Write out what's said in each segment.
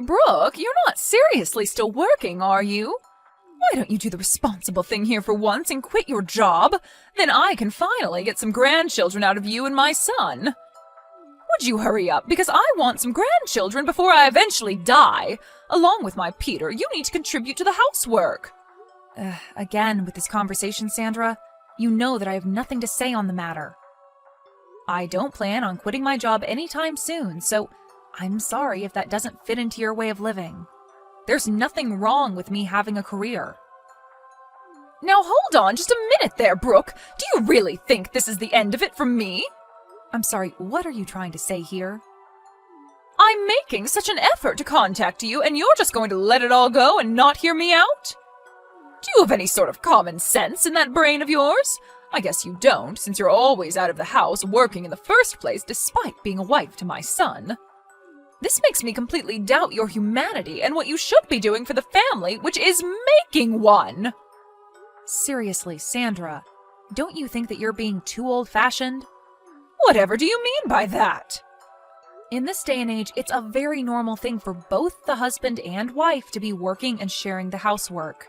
Brooke, you're not seriously still working, are you? Why don't you do the responsible thing here for once and quit your job? Then I can finally get some grandchildren out of you and my son. Would you hurry up, because I want some grandchildren before I eventually die. Along with my Peter, you need to contribute to the housework. Again, with this conversation, Sandra, you know that I have nothing to say on the matter. I don't plan on quitting my job anytime soon, so I'm sorry if that doesn't fit into your way of living. There's nothing wrong with me having a career. Now hold on just a minute there, Brooke. Do you really think this is the end of it for me? I'm sorry, what are you trying to say here? I'm making such an effort to contact you, and you're just going to let it all go and not hear me out? Do you have any sort of common sense in that brain of yours? I guess you don't, since you're always out of the house working in the first place despite being a wife to my son. This makes me completely doubt your humanity and what you should be doing for the family, which is making one. Seriously, Sandra, don't you think that you're being too old-fashioned? Whatever do you mean by that? In this day and age, it's a very normal thing for both the husband and wife to be working and sharing the housework.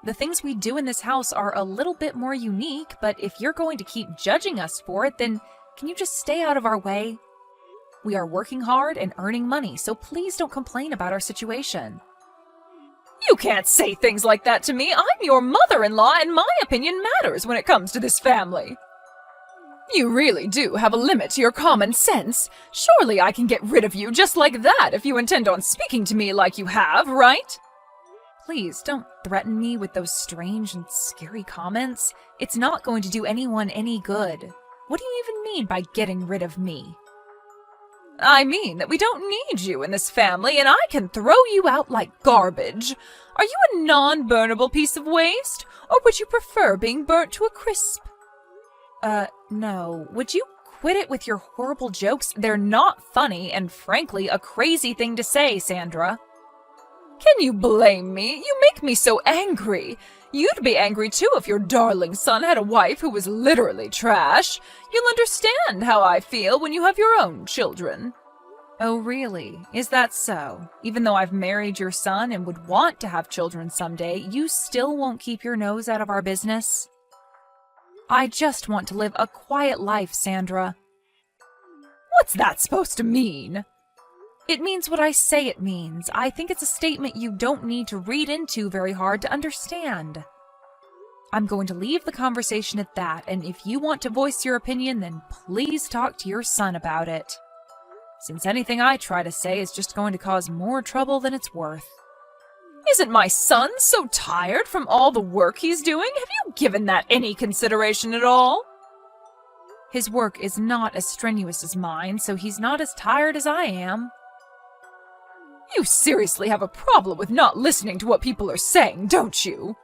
The things we do in this house are a little bit more unique, but if you're going to keep judging us for it, then can you just stay out of our way? We are working hard and earning money, so please don't complain about our situation. You can't say things like that to me. I'm your mother-in-law, and my opinion matters when it comes to this family. You really do have a limit to your common sense. Surely I can get rid of you just like that if you intend on speaking to me like you have, right? Please don't threaten me with those strange and scary comments. It's not going to do anyone any good. What do you even mean by getting rid of me? I mean that we don't need you in this family, and I can throw you out like garbage. Are you a non-burnable piece of waste, or would you prefer being burnt to a crisp? No. Would you quit it with your horrible jokes? They're not funny, and frankly, a crazy thing to say, Sandra. Can you blame me? You make me so angry. You'd be angry too if your darling son had a wife who was literally trash. You'll understand how I feel when you have your own children. Oh, really? Is that so? Even though I've married your son and would want to have children someday, you still won't keep your nose out of our business? I just want to live a quiet life, Sandra. What's that supposed to mean? It means what I say it means. I think it's a statement you don't need to read into very hard to understand. I'm going to leave the conversation at that, and if you want to voice your opinion, then please talk to your son about it. Since anything I try to say is just going to cause more trouble than it's worth. Isn't my son so tired from all the work he's doing? Have you given that any consideration at all? His work is not as strenuous as mine, so he's not as tired as I am. You seriously have a problem with not listening to what people are saying, don't you?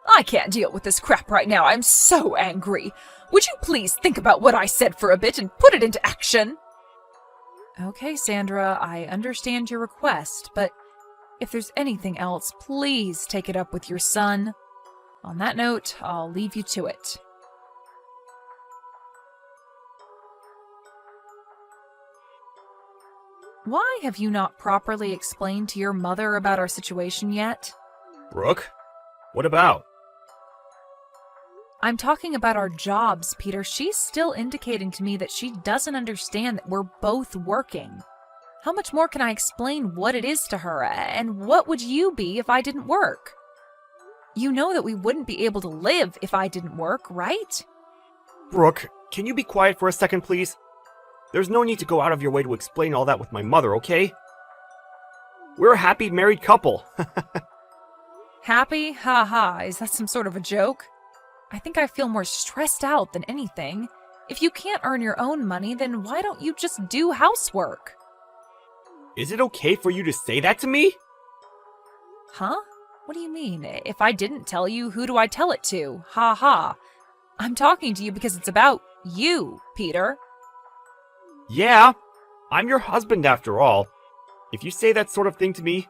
I can't deal with this crap right now. I'm so angry. Would you please think about what I said for a bit and put it into action? Okay, Sandra, I understand your request, but if there's anything else, please take it up with your son. On that note, I'll leave you to it. Why have you not properly explained to your mother about our situation yet? Brooke? What about? I'm talking about our jobs, Peter. She's still indicating to me that she doesn't understand that we're both working. How much more can I explain what it is to her, and what would you be if I didn't work? You know that we wouldn't be able to live if I didn't work, right? Brooke, can you be quiet for a second, please? There's no need to go out of your way to explain all that with my mother, okay? We're a happy married couple. Happy? Ha ha. Is that some sort of a joke? I think I feel more stressed out than anything. If you can't earn your own money, then why don't you just do housework? Is it okay for you to say that to me? Huh? What do you mean? If I didn't tell you, who do I tell it to? Ha ha. I'm talking to you because it's about you, Peter. Yeah, I'm your husband after all. If you say that sort of thing to me,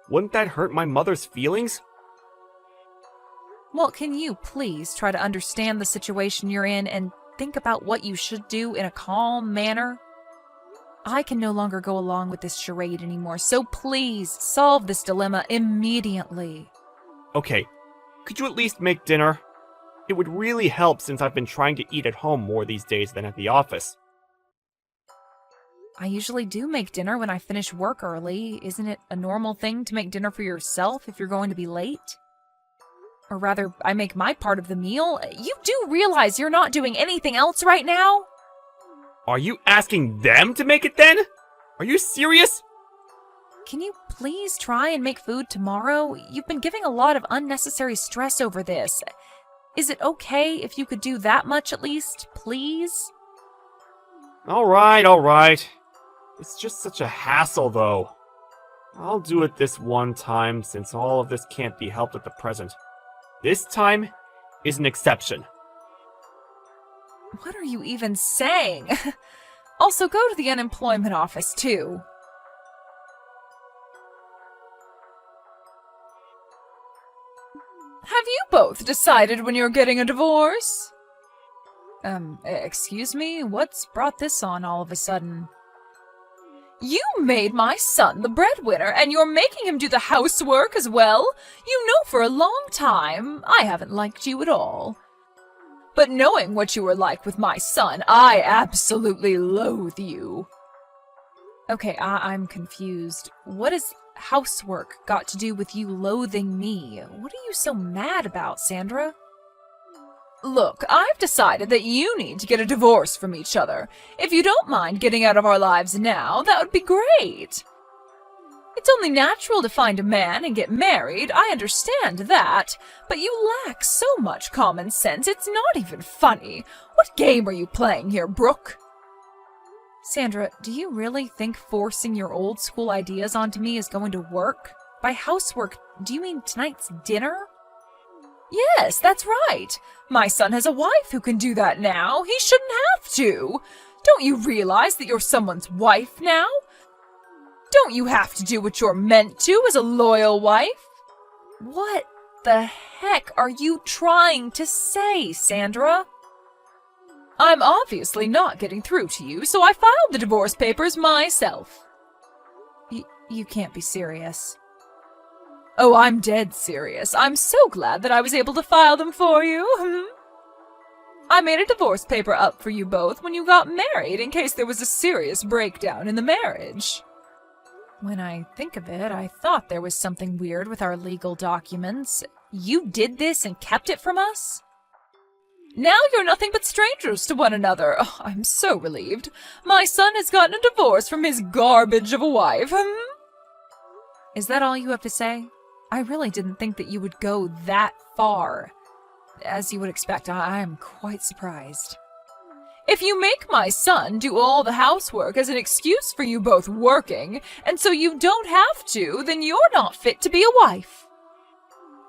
wouldn't that hurt my mother's feelings? Well, can you please try to understand the situation you're in and think about what you should do in a calm manner? I can no longer go along with this charade anymore, so please solve this dilemma immediately. Okay, could you at least make dinner? It would really help since I've been trying to eat at home more these days than at the office. I usually do make dinner when I finish work early. Isn't it a normal thing to make dinner for yourself if you're going to be late? Or rather, I make my part of the meal. You do realize you're not doing anything else right now? Are you asking them to make it then? Are you serious? Can you please try and make food tomorrow? You've been giving a lot of unnecessary stress over this. Is it okay if you could do that much at least, please? Alright. It's just such a hassle, though. I'll do it this one time, since all of this can't be helped at the present. This time is an exception. What are you even saying? Also, go to the unemployment office, too. Have you both decided when you're getting a divorce? Excuse me? What's brought this on all of a sudden? You made my son the breadwinner, and you're making him do the housework as well? You know for a long time I haven't liked you at all. But knowing what you were like with my son, I absolutely loathe you. Okay, I'm confused. What has housework got to do with you loathing me? What are you so mad about, Sandra? Look, I've decided that you need to get a divorce from each other. If you don't mind getting out of our lives now, that would be great. It's only natural to find a man and get married, I understand that, but you lack so much common sense, it's not even funny. What game are you playing here, Brooke? Sandra, do you really think forcing your old school ideas onto me is going to work? By housework, do you mean tonight's dinner? Yes, that's right. My son has a wife who can do that now. He shouldn't have to. Don't you realize that you're someone's wife now? Don't you have to do what you're meant to as a loyal wife? What the heck are you trying to say, Sandra? I'm obviously not getting through to you, so I filed the divorce papers myself. You can't be serious. Oh, I'm dead serious. I'm so glad that I was able to file them for you. I made a divorce paper up for you both when you got married in case there was a serious breakdown in the marriage. When I think of it, I thought there was something weird with our legal documents. You did this and kept it from us? Now you're nothing but strangers to one another. Oh, I'm so relieved. My son has gotten a divorce from his garbage of a wife. Is that all you have to say? I really didn't think that you would go that far. As you would expect, I am quite surprised. If you make my son do all the housework as an excuse for you both working, and so you don't have to, then you're not fit to be a wife.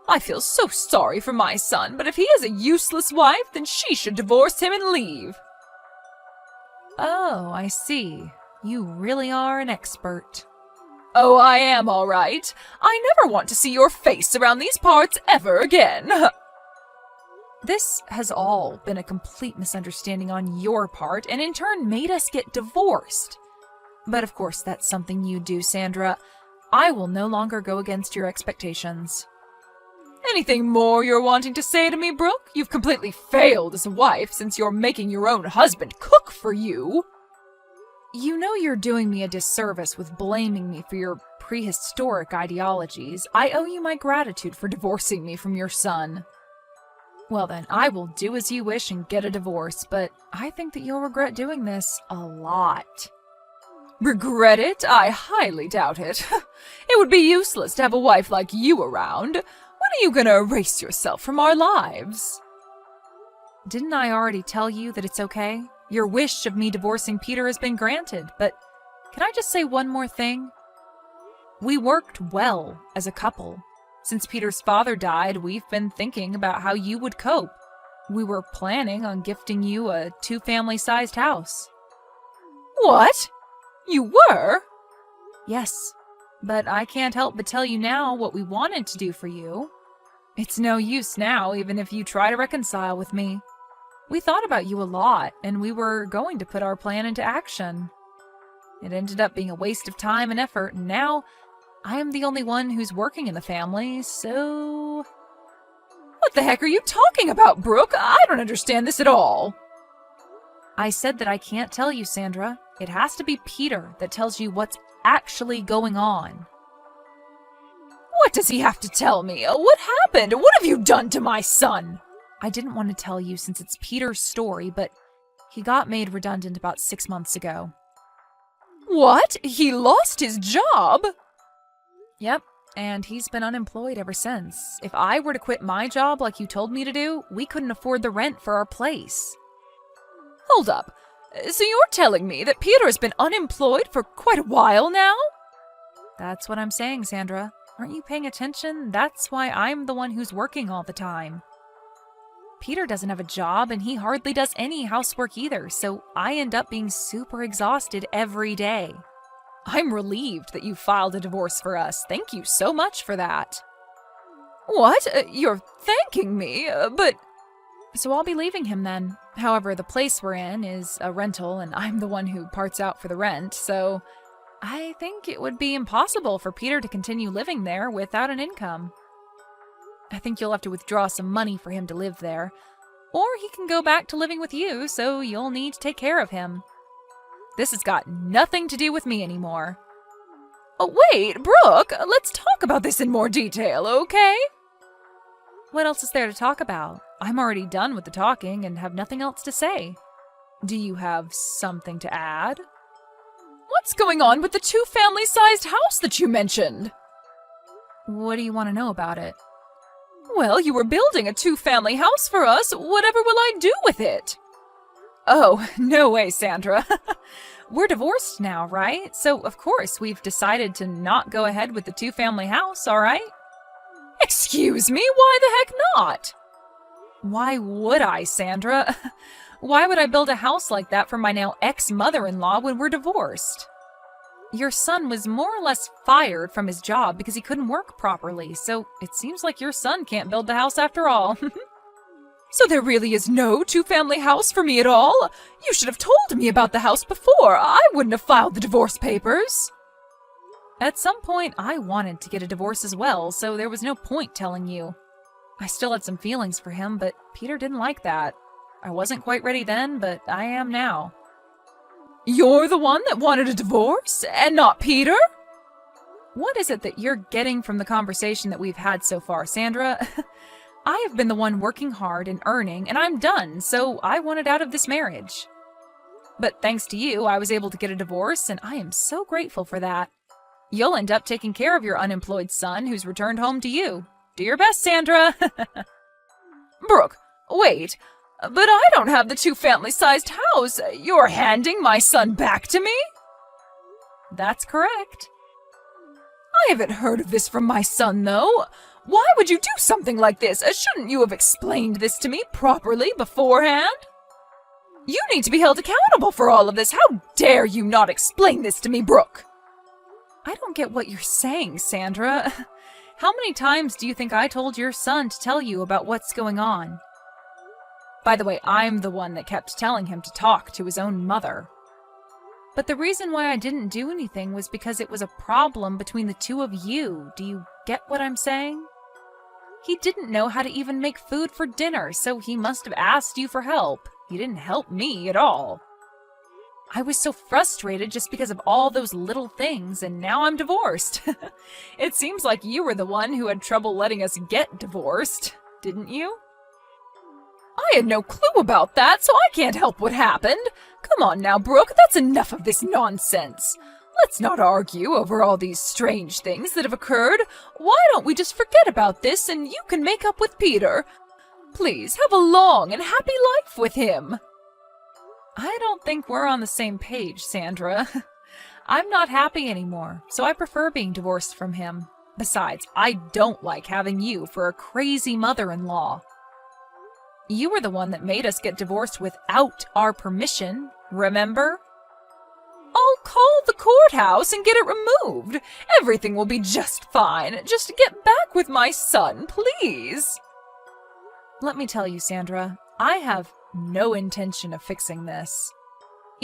I feel so sorry for my son, but if he has a useless wife, then she should divorce him and leave. Oh, I see. You really are an expert. Oh, I am all right. I never want to see your face around these parts ever again. This has all been a complete misunderstanding on your part, and in turn made us get divorced. But of course, that's something you do, Sandra. I will no longer go against your expectations. Anything more you're wanting to say to me, Brooke? You've completely failed as a wife since you're making your own husband cook for you. You know you're doing me a disservice with blaming me for your prehistoric ideologies. I owe you my gratitude for divorcing me from your son. Well then, I will do as you wish and get a divorce, but I think that you'll regret doing this a lot. Regret it? I highly doubt it. It would be useless to have a wife like you around. When are you gonna erase yourself from our lives? Didn't I already tell you that it's okay? Your wish of me divorcing Peter has been granted, but can I just say one more thing? We worked well as a couple. Since Peter's father died, we've been thinking about how you would cope. We were planning on gifting you a 2-family-sized house. What? You were? Yes, but I can't help but tell you now what we wanted to do for you. It's no use now, even if you try to reconcile with me. We thought about you a lot, and we were going to put our plan into action. It ended up being a waste of time and effort, and now I am the only one who's working in the family, so... What the heck are you talking about, Brooke? I don't understand this at all. I said that I can't tell you, Sandra. It has to be Peter that tells you what's actually going on. What does he have to tell me? What happened? What have you done to my son? I didn't want to tell you since it's Peter's story, but he got made redundant about 6 months ago. What? He lost his job? Yep, and he's been unemployed ever since. If I were to quit my job like you told me to do, we couldn't afford the rent for our place. Hold up. So you're telling me that Peter has been unemployed for quite a while now? That's what I'm saying, Sandra. Aren't you paying attention? That's why I'm the one who's working all the time. Peter doesn't have a job, and he hardly does any housework either, so I end up being super exhausted every day. I'm relieved that you filed a divorce for us. Thank you so much for that. What? You're thanking me? But... So I'll be leaving him then. However, the place we're in is a rental, and I'm the one who parts out for the rent, so I think it would be impossible for Peter to continue living there without an income. I think you'll have to withdraw some money for him to live there, or he can go back to living with you, so you'll need to take care of him. This has got nothing to do with me anymore. Oh, wait, Brooke, let's talk about this in more detail, okay? What else is there to talk about? I'm already done with the talking and have nothing else to say. Do you have something to add? What's going on with the 2 family-sized house that you mentioned? What do you want to know about it? Well, you were building a 2-family house for us. Whatever will I do with it? Oh, no way, Sandra. We're divorced now, right? So, of course, we've decided to not go ahead with the 2-family house, all right? Excuse me? Why the heck not? Why would I, Sandra? Why would I build a house like that for my now ex-mother-in-law when we're divorced? Your son was more or less fired from his job because he couldn't work properly, so it seems like your son can't build the house after all. So there really is no 2-family house for me at all? You should have told me about the house before. I wouldn't have filed the divorce papers. At some point, I wanted to get a divorce as well, so there was no point telling you. I still had some feelings for him, but Peter didn't like that. I wasn't quite ready then, but I am now. You're the one that wanted a divorce, and not Peter? What is it that you're getting from the conversation that we've had so far, Sandra? I have been the one working hard and earning, and I'm done, so I wanted out of this marriage. But thanks to you, I was able to get a divorce, and I am so grateful for that. You'll end up taking care of your unemployed son who's returned home to you. Do your best, Sandra. Brooke, wait. But I don't have the 2-family-sized house. You're handing my son back to me? That's correct. I haven't heard of this from my son, though. Why would you do something like this? Shouldn't you have explained this to me properly beforehand? You need to be held accountable for all of this. How dare you not explain this to me, Brooke? I don't get what you're saying, Sandra. How many times do you think I told your son to tell you about what's going on? By the way, I'm the one that kept telling him to talk to his own mother. But the reason why I didn't do anything was because it was a problem between the 2 of you. Do you get what I'm saying? He didn't know how to even make food for dinner, so he must have asked you for help. He didn't help me at all. I was so frustrated just because of all those little things, and now I'm divorced. It seems like you were the one who had trouble letting us get divorced, didn't you? I had no clue about that, so I can't help what happened. Come on now, Brooke, that's enough of this nonsense. Let's not argue over all these strange things that have occurred. Why don't we just forget about this and you can make up with Peter? Please, have a long and happy life with him. I don't think we're on the same page, Sandra. I'm not happy anymore, so I prefer being divorced from him. Besides, I don't like having you for a crazy mother-in-law. You were the one that made us get divorced without our permission, remember? I'll call the courthouse and get it removed. Everything will be just fine. Just get back with my son, please. Let me tell you, Sandra, I have no intention of fixing this.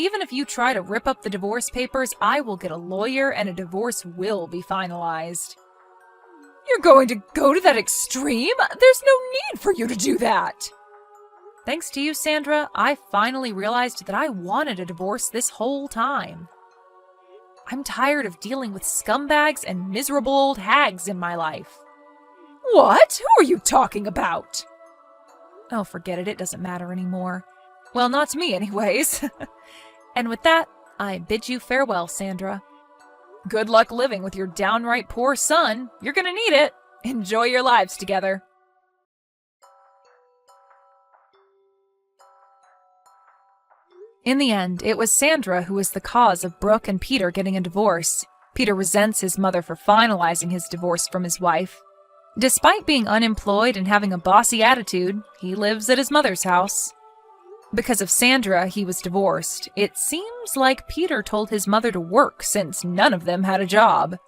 Even if you try to rip up the divorce papers, I will get a lawyer and a divorce will be finalized. You're going to go to that extreme? There's no need for you to do that. Thanks to you, Sandra, I finally realized that I wanted a divorce this whole time. I'm tired of dealing with scumbags and miserable old hags in my life. What? Who are you talking about? Oh, forget it. It doesn't matter anymore. Well, not to me anyways. And with that, I bid you farewell, Sandra. Good luck living with your downright poor son. You're gonna need it. Enjoy your lives together. In the end, it was Sandra who was the cause of Brooke and Peter getting a divorce. Peter resents his mother for finalizing his divorce from his wife. Despite being unemployed and having a bossy attitude, he lives at his mother's house. Because of Sandra, he was divorced. It seems like Peter told his mother to work since none of them had a job.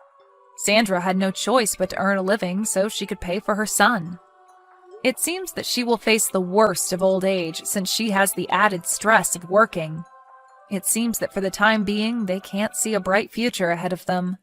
Sandra had no choice but to earn a living so she could pay for her son. It seems that she will face the worst of old age since she has the added stress of working. It seems that for the time being, they can't see a bright future ahead of them.